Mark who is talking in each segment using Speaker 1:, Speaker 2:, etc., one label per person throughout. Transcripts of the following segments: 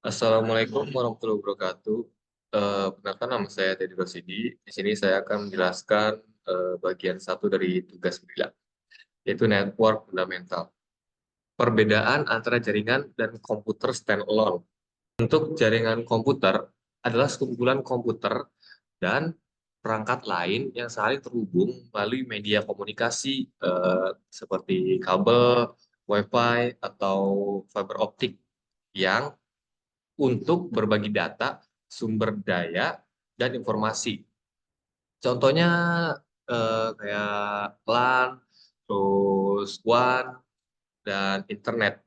Speaker 1: Assalamualaikum warahmatullahi wabarakatuh. Perkenalkan nama saya Teddy Rosidi. Di sini saya akan menjelaskan bagian satu dari tugas 9, yaitu network fundamental. Perbedaan antara jaringan dan komputer standalone. Untuk jaringan komputer adalah sekumpulan komputer dan perangkat lain yang saling terhubung melalui media komunikasi seperti kabel, WiFi, atau fiber optik yang untuk berbagi data, sumber daya, dan informasi. Contohnya kayak LAN, terus WAN, dan internet.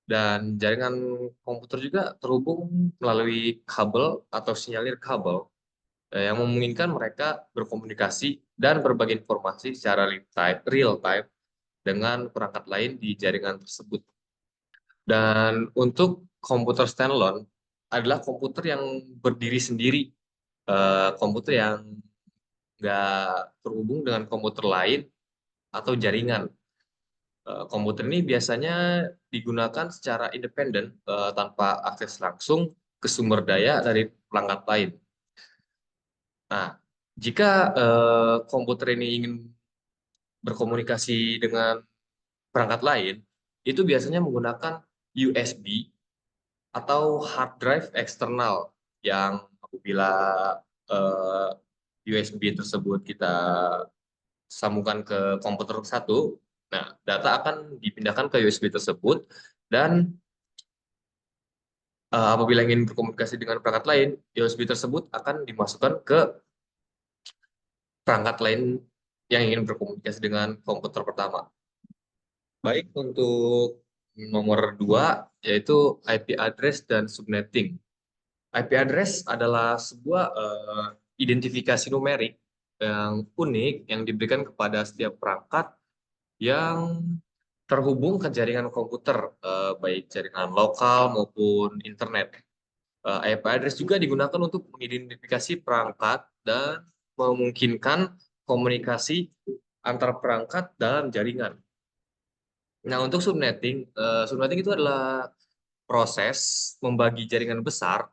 Speaker 1: Dan jaringan komputer juga terhubung melalui kabel atau sinyalir kabel yang memungkinkan mereka berkomunikasi dan berbagi informasi secara real time dengan perangkat lain di jaringan tersebut. Dan untuk komputer standalone adalah komputer yang berdiri sendiri, komputer yang nggak terhubung dengan komputer lain atau jaringan. Komputer ini biasanya digunakan secara independen tanpa akses langsung ke sumber daya dari perangkat lain. Nah, jika komputer ini ingin berkomunikasi dengan perangkat lain, itu biasanya menggunakan USB atau hard drive eksternal yang apabila eh, USB tersebut kita sambungkan ke komputer satu, nah data akan dipindahkan ke USB tersebut dan apabila ingin berkomunikasi dengan perangkat lain, USB tersebut akan dimasukkan ke perangkat lain yang ingin berkomunikasi dengan komputer pertama. Baik untuk nomor 2 yaitu IP address dan subnetting. IP address adalah sebuah identifikasi numerik yang unik yang diberikan kepada setiap perangkat yang terhubung ke jaringan komputer, baik jaringan lokal maupun internet. IP address juga digunakan untuk mengidentifikasi perangkat dan memungkinkan komunikasi antar perangkat dalam jaringan. Nah, untuk subnetting itu adalah proses membagi jaringan besar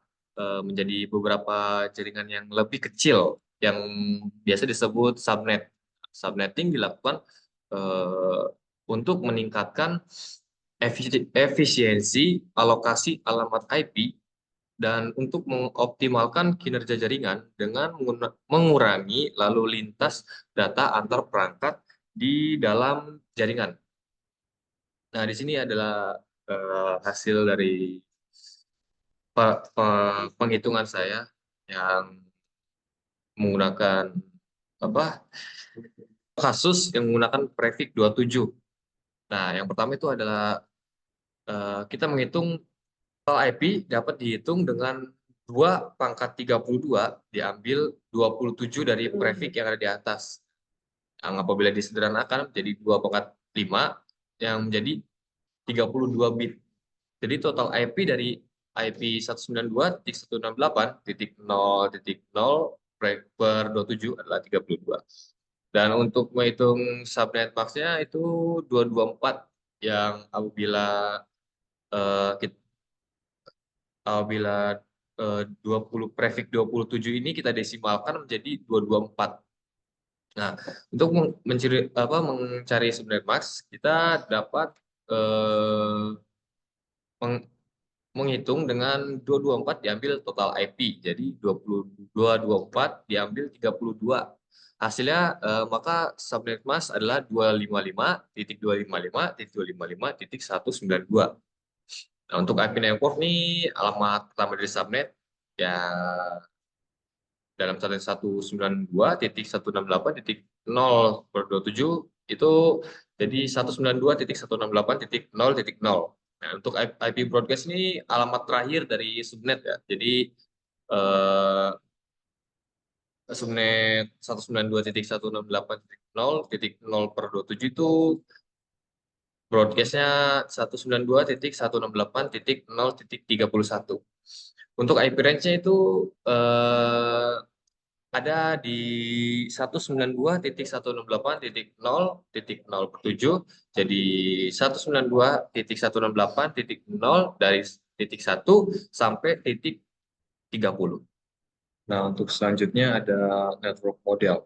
Speaker 1: menjadi beberapa jaringan yang lebih kecil yang biasa disebut subnet. Subnetting dilakukan eh, untuk meningkatkan efisiensi alokasi alamat IP dan untuk mengoptimalkan kinerja jaringan dengan mengurangi lalu lintas data antar perangkat di dalam jaringan. Nah, di sini adalah hasil dari penghitungan saya yang menggunakan apa kasus yang menggunakan prefix 27. Nah, yang pertama itu adalah kita menghitung total IP dapat dihitung dengan 2 pangkat 32 diambil 27 dari prefix yang ada di atas. Yang apabila disederhanakan menjadi 2 pangkat 5 yang menjadi 32 bit. Jadi total IP dari IP 192.168.0.0 per 27 adalah 32. Dan untuk menghitung subnet max-nya itu 224 yang kita, apabila 20 prefix 27 ini kita desimalkan menjadi 224. Nah, untuk mencari subnet max kita dapat menghitung dengan 224 diambil total IP. Jadi 224 diambil 32. Hasilnya maka subnet mask adalah 255.255.255.192. Nah, untuk IP network nih alamat pertama dari subnet ya dalam 192.168.0/27 itu jadi 192.168.0.0. Nah, untuk IP broadcast ini alamat terakhir dari subnet ya. Jadi eh, subnet 192.168.0.0 per 27 itu broadcastnya 192.168.0.31. Untuk IP range-nya itu ada di 192.168.0.0/7, jadi 192.168.0 dari titik 1 sampai titik 30. Nah, untuk selanjutnya ada network model.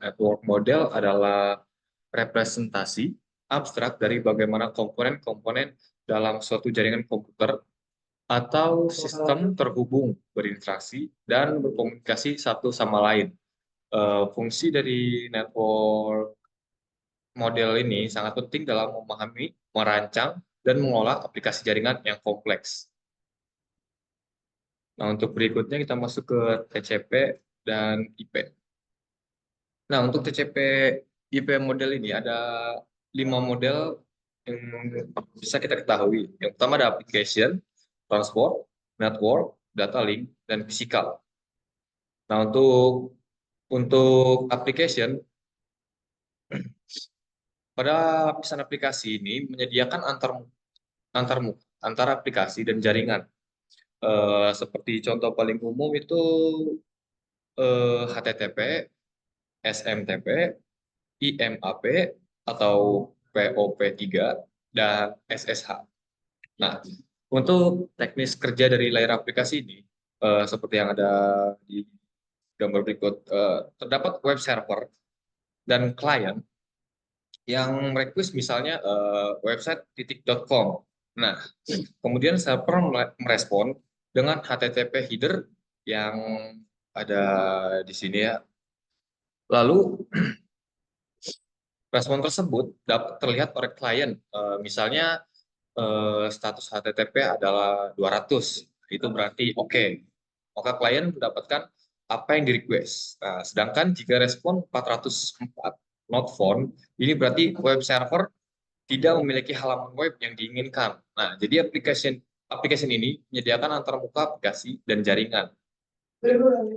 Speaker 1: Network model adalah representasi abstrak dari bagaimana komponen-komponen dalam suatu jaringan komputer atau sistem terhubung, berinteraksi, dan berkomunikasi satu sama lain. Fungsi dari network model ini sangat penting dalam memahami, merancang, dan mengolah aplikasi jaringan yang kompleks. Nah, untuk berikutnya kita masuk ke TCP dan IP. Nah, untuk TCP IP model ini ada 5 model yang bisa kita ketahui. Yang pertama ada application, transport, network, data link, dan physical. Nah, untuk application, pada lapisan aplikasi ini menyediakan antar aplikasi dan jaringan. Seperti contoh paling umum itu HTTP, SMTP, IMAP atau POP3 dan SSH. Nah, untuk teknis kerja dari layar aplikasi ini, seperti yang ada di gambar berikut, terdapat web server dan klien yang merequest misalnya website .com. Nah, kemudian server merespon dengan HTTP header yang ada di sini ya. Lalu respon tersebut dapat terlihat oleh klien. Misalnya status HTTP adalah 200. Itu berarti oke. Maka klien mendapatkan apa yang di-request. Nah, sedangkan jika respon 404 not found, ini berarti web server tidak memiliki halaman web yang diinginkan. Nah, jadi aplikasi ini menyediakan antarmuka aplikasi dan jaringan.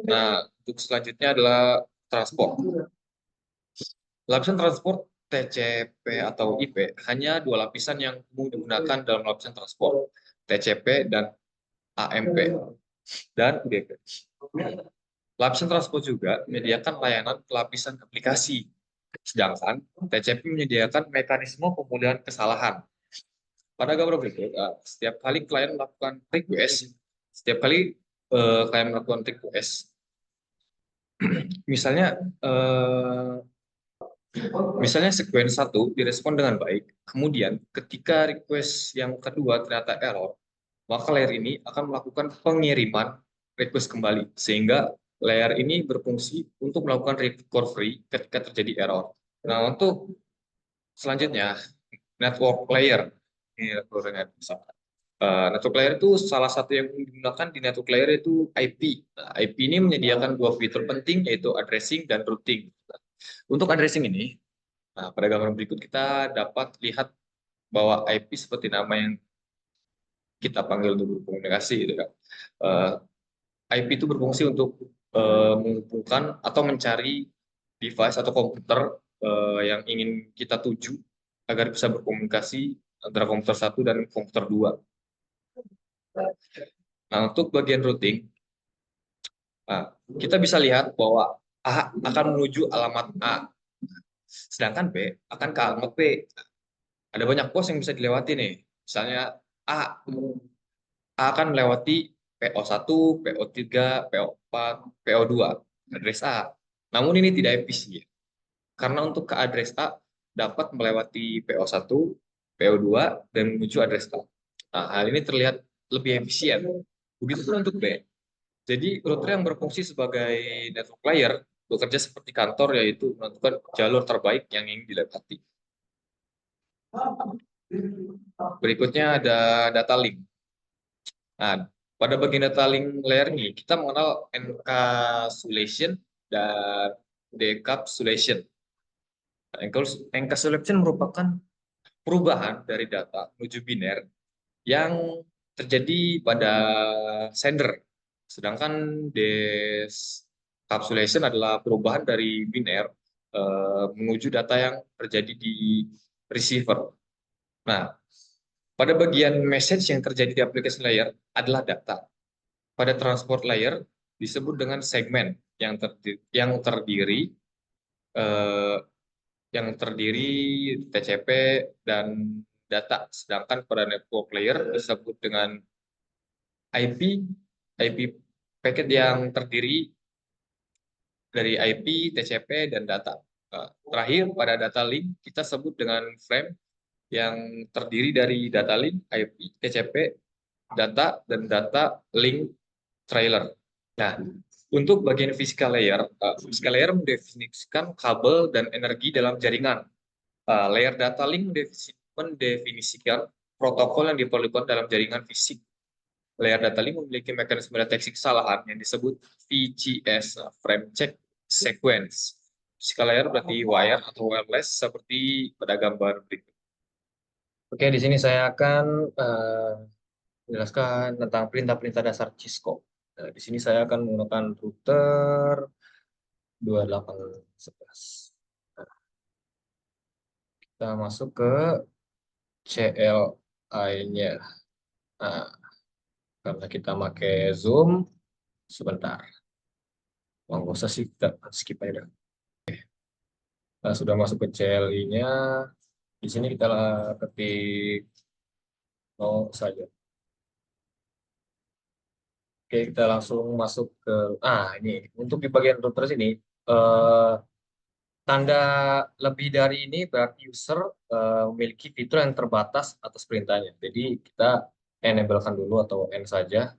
Speaker 1: Nah, untuk selanjutnya adalah transport. Lapisan transport TCP atau IP hanya 2 lapisan yang umum digunakan dalam lapisan transport, TCP dan AMP dan UDP. Lapisan transport juga menyediakan layanan lapisan aplikasi, sedangkan TCP menyediakan mekanisme pemulihan kesalahan. Pada gambar berikut, setiap kali klien melakukan request, misalnya misalnya sequence 1 direspon dengan baik, kemudian ketika request yang kedua ternyata error, maka layer ini akan melakukan pengiriman request kembali, sehingga layer ini berfungsi untuk melakukan recovery ketika terjadi error. Nah, untuk selanjutnya, network layer. Ini network layer itu salah satu yang digunakan di network layer itu IP. Nah, IP ini menyediakan 2 fitur penting, yaitu addressing dan routing. Untuk addressing ini, nah, pada gambar berikut kita dapat lihat bahwa IP seperti nama yang kita panggil untuk berkomunikasi, gitu kan. IP itu berfungsi untuk menghubungkan atau mencari device atau komputer yang ingin kita tuju agar bisa berkomunikasi antara komputer 1 dan komputer 2. Nah, untuk bagian routing, kita bisa lihat bahwa A akan menuju alamat A, sedangkan B akan ke alamat B. Ada banyak pos yang bisa dilewati nih. Misalnya A akan melewati PO1, PO3, PO4, PO2, address A. Namun ini tidak efisien, karena untuk ke address A dapat melewati PO1, PO2, dan menuju address A. Nah, hal ini terlihat lebih efisien. Begitu pun untuk B. Jadi, router yang berfungsi sebagai network layer bekerja seperti kantor, yaitu menentukan jalur terbaik yang ingin dilewati. Berikutnya ada data link. Nah, pada bagian data link layer ini, kita mengenal encapsulation dan decapsulation. Encapsulation merupakan perubahan dari data menuju biner yang terjadi pada sender. Sedangkan decapsulation adalah perubahan dari biner menuju data yang terjadi di receiver. Nah, pada bagian message yang terjadi di application layer adalah data. Pada transport layer disebut dengan segmen yang terdiri TCP dan data. Sedangkan pada network layer disebut dengan IP paket yang terdiri dari IP, TCP, dan data. Terakhir, pada data link, kita sebut dengan frame yang terdiri dari data link, IP, TCP, data, dan data link trailer. Nah, untuk bagian physical layer mendefinisikan kabel dan energi dalam jaringan. Layer data link mendefinisikan protokol yang diperlukan dalam jaringan fisik. Layer data link memiliki mekanisme deteksi kesalahan yang disebut VCS, Frame Check Sequence. Physical layer berarti wire atau wireless seperti pada gambar berikut. Oke, di sini saya akan menjelaskan tentang perintah-perintah dasar Cisco. Nah, di sini saya akan menggunakan router 2811. Nah, kita masuk ke CLI-nya. Nah, karena kita pakai Zoom, sebentar. Nggak usah sih, kita skip aja. Nah, sudah masuk ke CLI-nya. Di sini kita ketik 0 saja. Oke, kita langsung masuk ke ini untuk di bagian router sini tanda lebih dari ini berarti user memiliki fitur yang terbatas atas perintahnya. Jadi kita enablekan dulu atau N saja.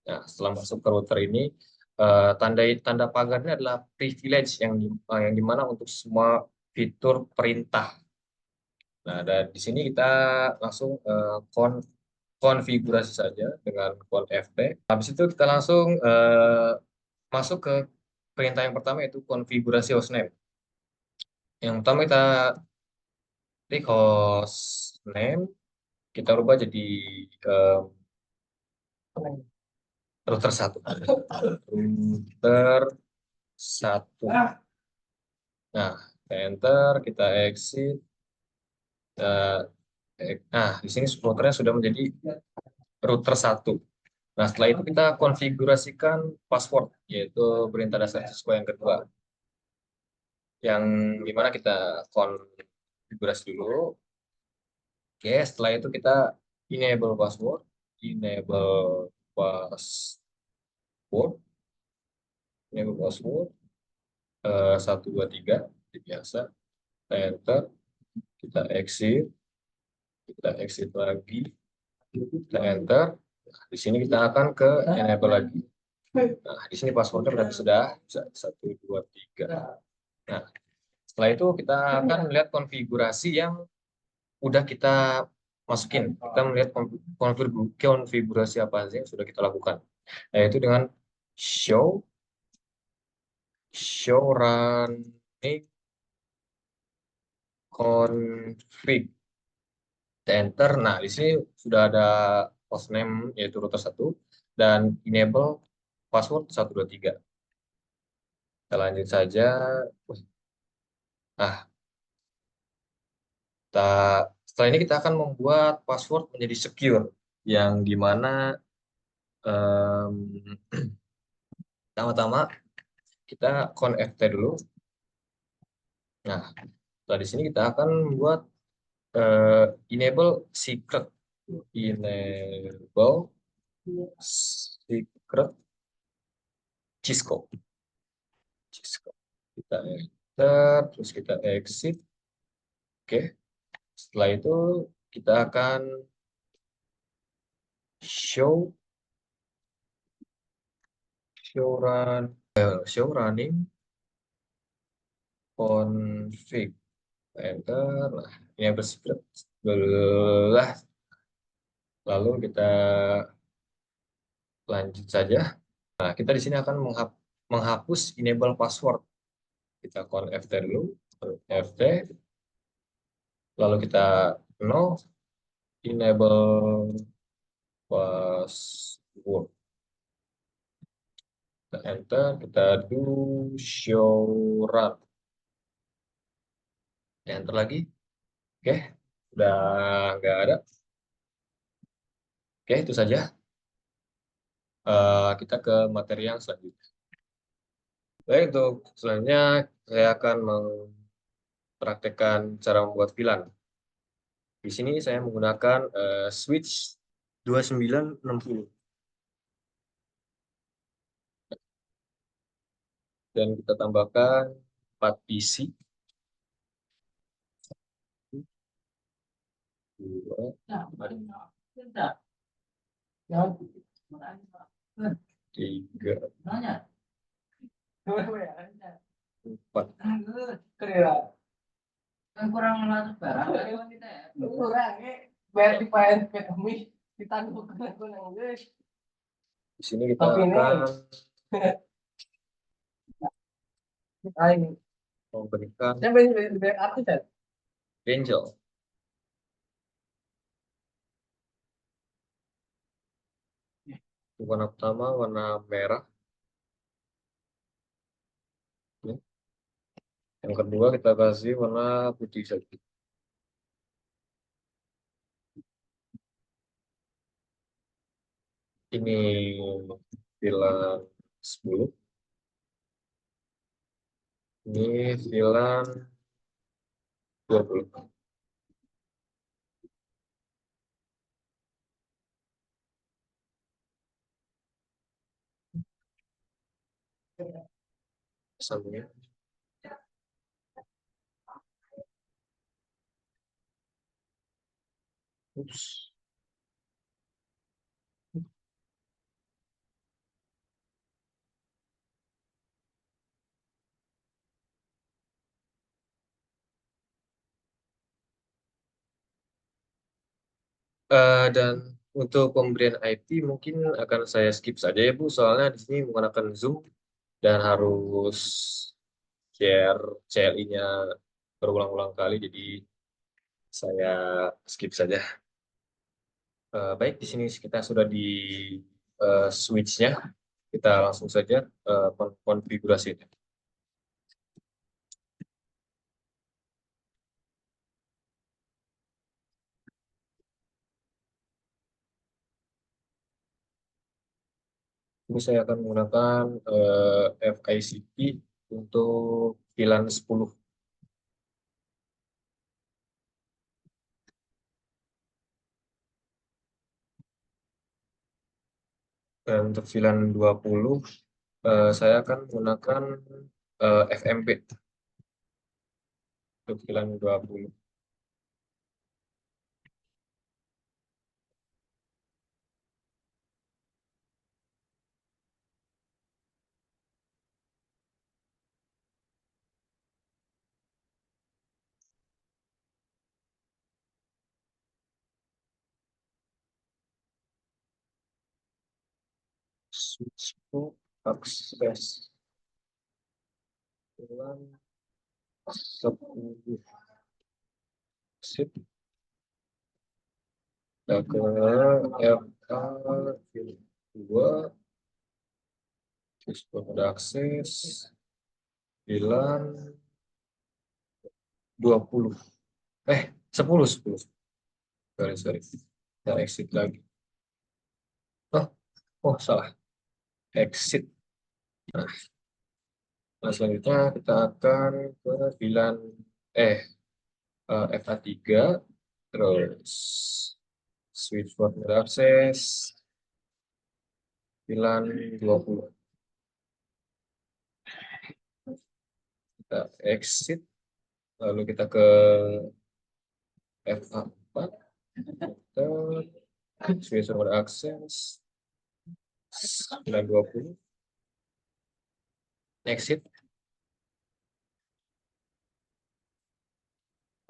Speaker 1: Nah, setelah masuk ke router ini tanda pagarnya adalah privilege yang dimana untuk semua fitur perintah. Nah, dan di sini kita langsung konfigurasi saja dengan Ctrl FT. Habis itu kita langsung masuk ke perintah yang pertama, yaitu konfigurasi hostname. Yang pertama kita klik hostname, kita rubah jadi router 1. Router 1. Nah, kita enter, kita exit. Nah, di sini routernya sudah menjadi router 1. Nah, setelah itu kita konfigurasikan password, yaitu perintah dasar Cisco yang kedua. Yang dimana kita konfigurasi dulu. Oke, setelah itu kita enable password. 1, 2, 3, seperti biasa. Kita enter, kita exit lagi, kita enter. Nah, di sini kita akan ke enable lagi. Nah, di sini passwordnya berarti sudah 1, 2, 3. Nah, setelah itu kita akan melihat konfigurasi yang udah kita masukin. Kita melihat konfigurasi apa saja yang sudah kita lakukan, yaitu dengan show running config. Kita enter. Nah, di sini sudah ada hostname yaitu router 1 dan enable password 1, 2, 3. Kita lanjut saja. Nah, setelah ini kita akan membuat password menjadi secure, yang dimana pertama-tama kita connect dulu. Nah, setelah di sini kita akan membuat enable secret Cisco. Kita enter, terus kita exit. Oke, setelah itu kita akan show running config. Enter. Nah, ini bersecret. Lalu kita lanjut saja. Nah, kita di sini akan menghapus enable password. Kita Ctrl FT dulu, FT. Lalu kita no enable password. Kita enter, kita do show run. Kita enter lagi. Oke, udah nggak ada. Oke, itu saja. Kita ke materi yang selanjutnya. Baik, untuk selanjutnya saya akan mempraktekkan cara membuat VLAN. Di sini saya menggunakan switch 2960. dan kita tambahkan 4 PC, dua, tiga, empat.
Speaker 2: Kan kurang masuk barang kali wanita ya. Kurang bayar di kami ditanggung aku nang guys.
Speaker 1: Di sini kita akan
Speaker 2: Aing.
Speaker 1: memberikan
Speaker 2: Saya banyak artis ya.
Speaker 1: angel. Warna pertama warna merah. Ya. Yang kedua kita kasih warna putih saja. Ini filan 10. Ini filan 20. Sambungnya. Ups. Dan untuk pemberian IP mungkin akan saya skip saja ya Bu, soalnya di sini menggunakan Zoom dan harus share CLI-nya berulang-ulang kali, jadi saya skip saja. Baik, di sini kita sudah di switch-nya, kita langsung saja konfigurasinya. Ini saya akan menggunakan FICP untuk VLAN 10. Dan untuk VLAN 20, saya akan menggunakan FMP untuk VLAN 20. Switch port akses VLAN 10. Sip. Kita ke FA2, switch port akses VLAN 20. 10. Sorry. Kita exit lagi. Oh, salah. Exit. Nah, selanjutnya kita akan ke VLAN FA3, terus switch port access VLAN 20. Kita exit, lalu kita ke FA4, switch port access VLAN 20, exit.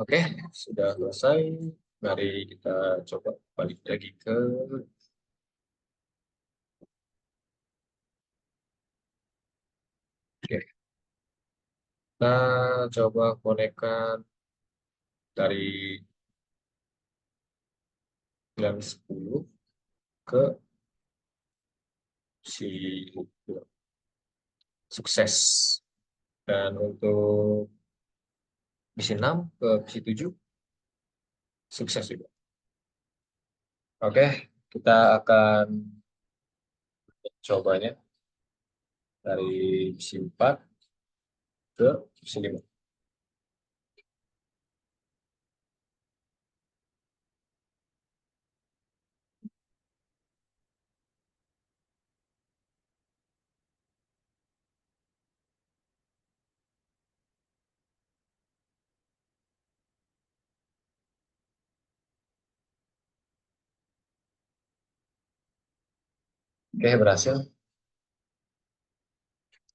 Speaker 1: Oke, sudah selesai. Mari kita coba balik lagi ke Oke, kita coba konekkan dari VLAN 10 ke si sukses, dan untuk misi 6 ke misi 7 sukses juga. Oke, kita akan cobanya dari misi 4 ke misi 5. Oke, berhasil.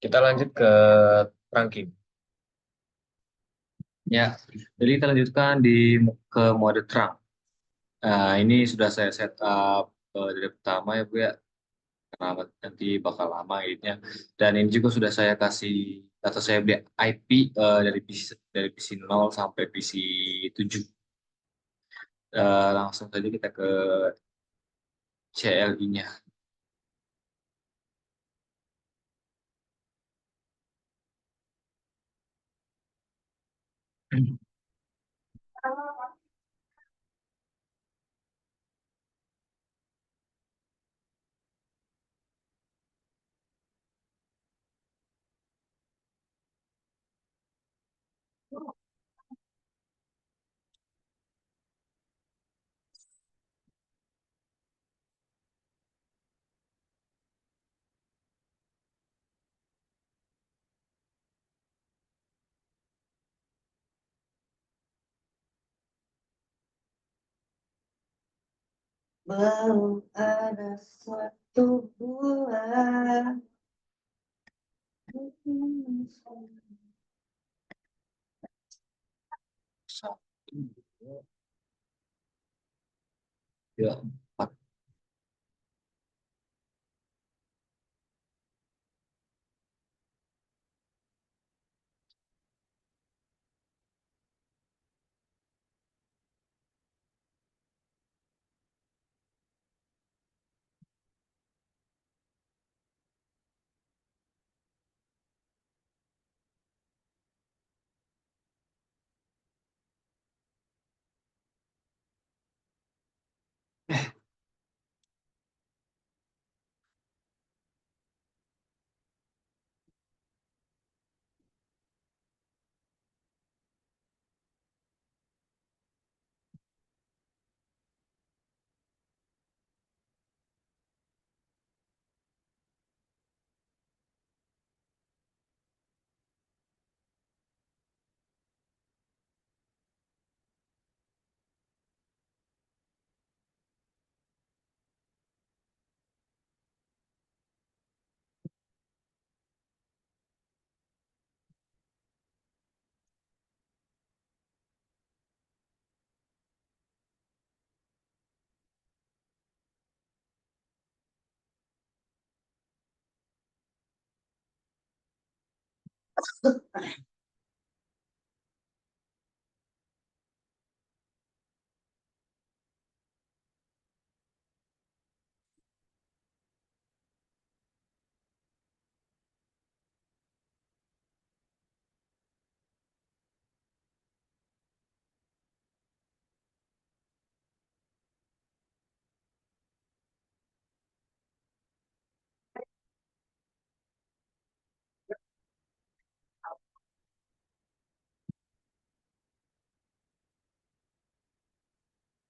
Speaker 1: Kita lanjut ke ranking. Ya, jadi kita lanjutkan ke mode terang. Nah, ini sudah saya setup dari pertama ya Bu ya, karena nanti bakal lama editnya. Dan ini juga sudah saya kasih atau saya beli IP dari PC 0 sampai PC 7. Langsung saja kita ke CLI-nya.
Speaker 2: Baru ada suatu bulan.
Speaker 1: Satu, dua, tiga, empat.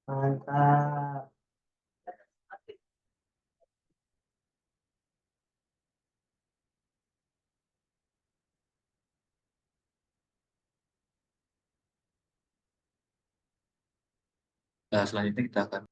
Speaker 2: Mantap.
Speaker 1: Nah, selanjutnya kita akan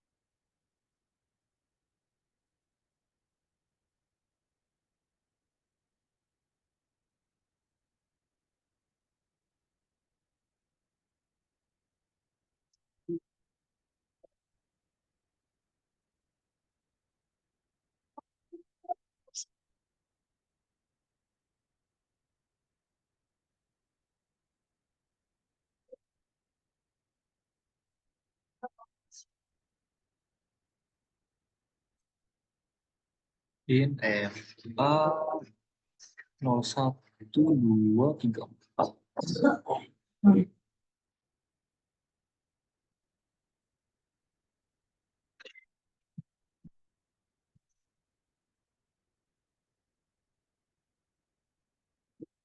Speaker 1: in FA 01, 2, 3, 4.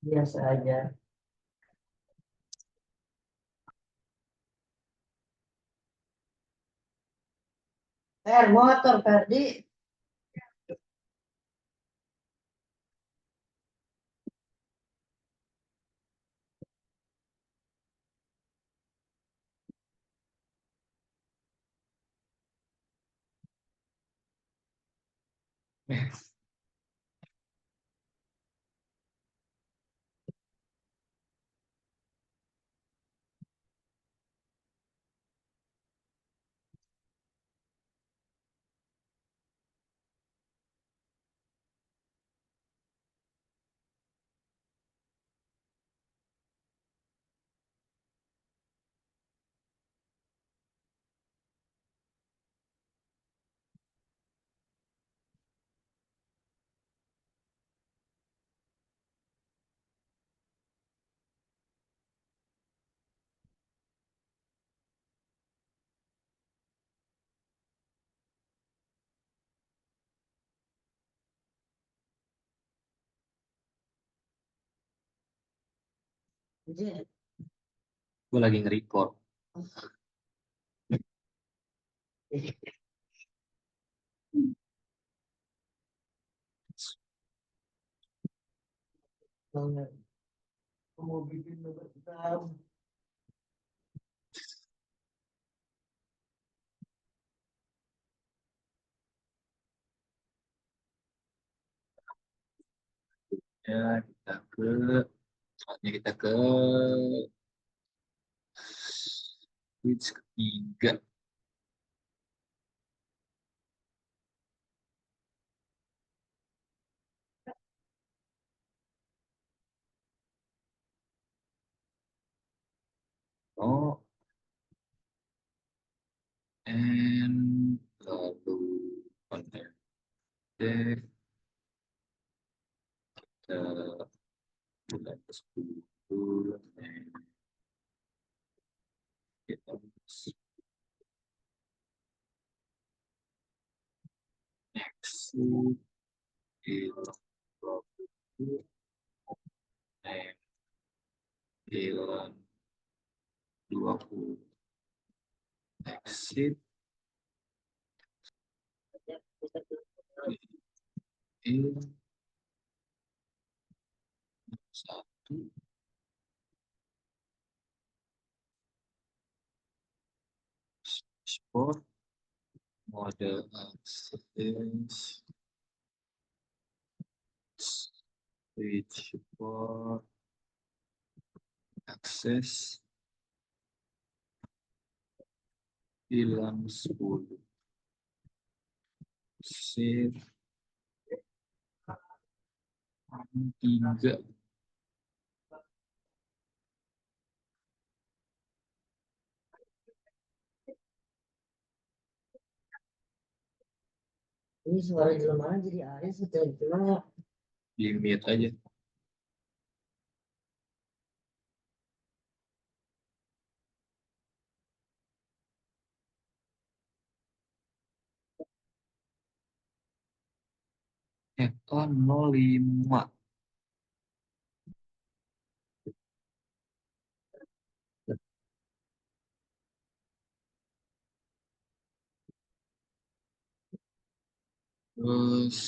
Speaker 2: Biasa aja. Motor, Ferdi.
Speaker 1: Gue lagi nge-record.
Speaker 2: Mau bikin hitam.
Speaker 1: Ya, kita ke switch ketiga. Oh, and lalu connect kita bulan ke-10 and kita exit hilang 20 and hilang 20 exit in 1 sport model access switchboard access hilang 10 save 3
Speaker 2: Ini suara jelmaan jadi air setelah
Speaker 1: limit aja. Ekon 05 terus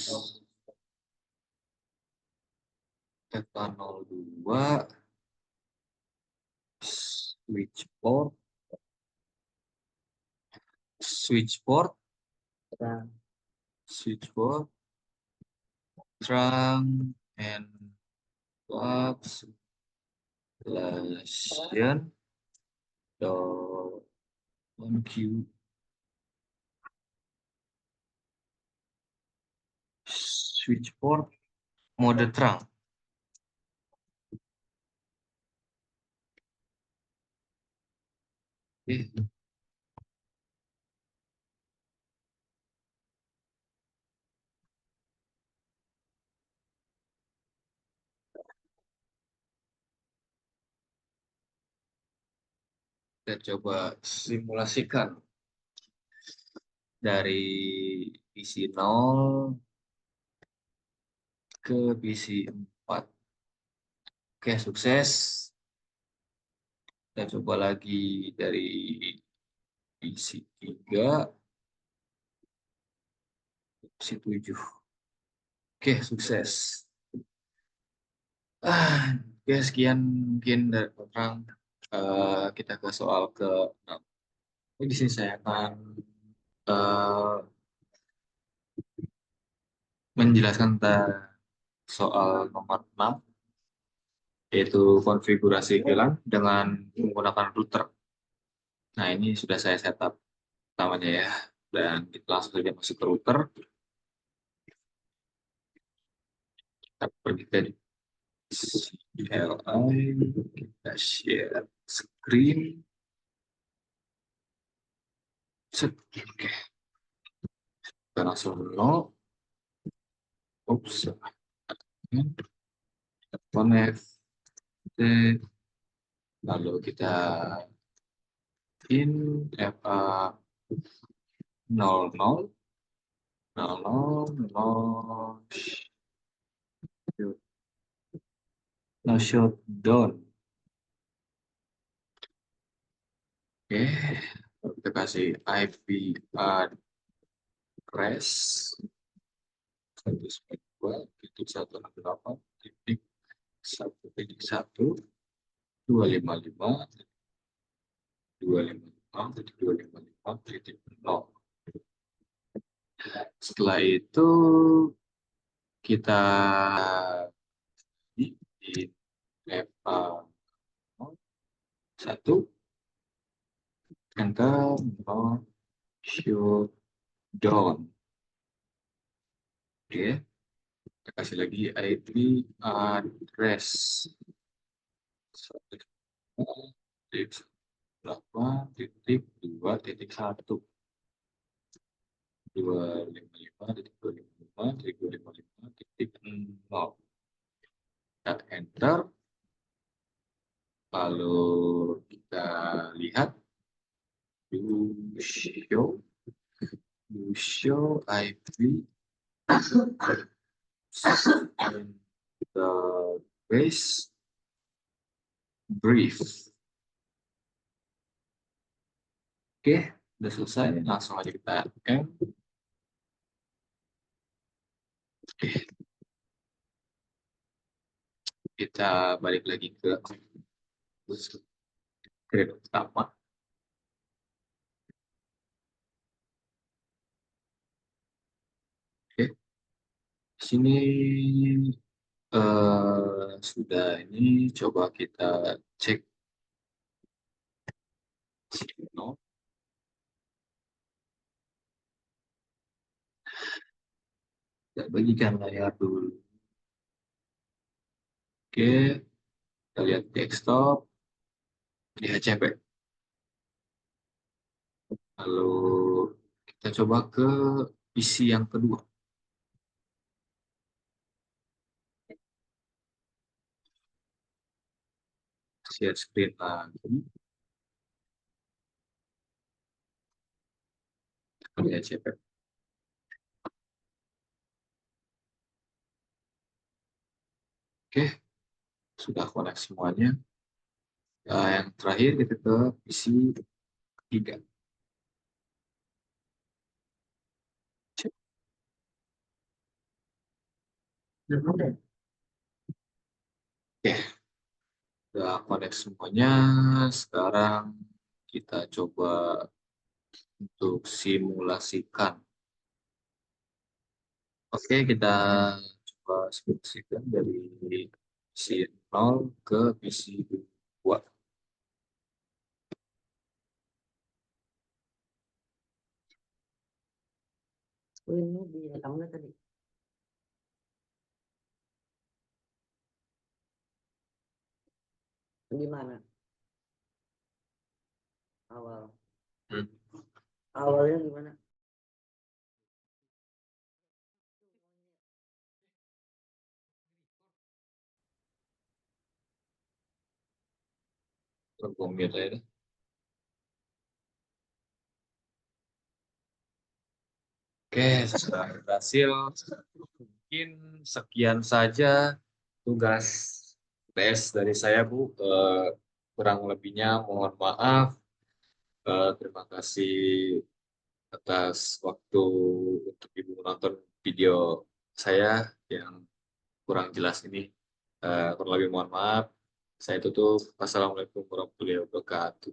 Speaker 1: Ekon 02 switchboard switchboard switchboard trunk and box Lasian on Q switchboard mode trunk. Oke, kita coba simulasikan dari PC 0 ke PC 4. Oke, sukses. Kita coba lagi dari PC 3 ke PC 7. Oke, sukses. Oke, sekian mungkin dari orang. Kita ke soal ke-6. Ini di sini saya akan eh, menjelaskan tentang soal nomor 6, yaitu konfigurasi VLAN dengan menggunakan router. Nah, ini sudah saya setup namanya ya. Dan kita langsung saja masuk ke router. Kita pergi ke CLI, kita share screen. Oke, kita langsung nol. Oops. Kita connect. Lalu kita in FA 00 no shutdown Oke, kita kasih IP address 192.168.1.255.255.255.0. Setelah itu kita di tab A1 enter no show down. Oke, kita kasih lagi IP address 1.8.2.1 255.255.255.0. Kita enter, lalu kita lihat show IP and the base brief. Oke, udah selesai, langsung aja kita M. Oke, kita balik lagi ke screen utama. Oke, sini sudah, ini coba kita cek signal. Kita bagikan layar dulu. Oke, kita lihat desktop, di HCP. Lalu kita coba ke PC yang kedua. Share screen lagi. Di HCP. Oke, sudah connect semuanya. Yang terakhir kita ke PC ketiga. Oke, sudah connect semuanya. Sekarang kita coba untuk simulasikan. Oke, kita coba simulasikan dari PC 0 ke PC 2.
Speaker 2: Ini direkamnya tadi. Gimana? Awal. Awalnya gimana?
Speaker 1: Tergomit ya. Oke, sudah berhasil. Mungkin sekian saja tugas tes dari saya, Bu. Kurang lebihnya mohon maaf. Terima kasih atas waktu untuk Ibu menonton video saya yang kurang jelas ini. Kurang lebih mohon maaf. Saya tutup. Wassalamualaikum warahmatullahi wabarakatuh.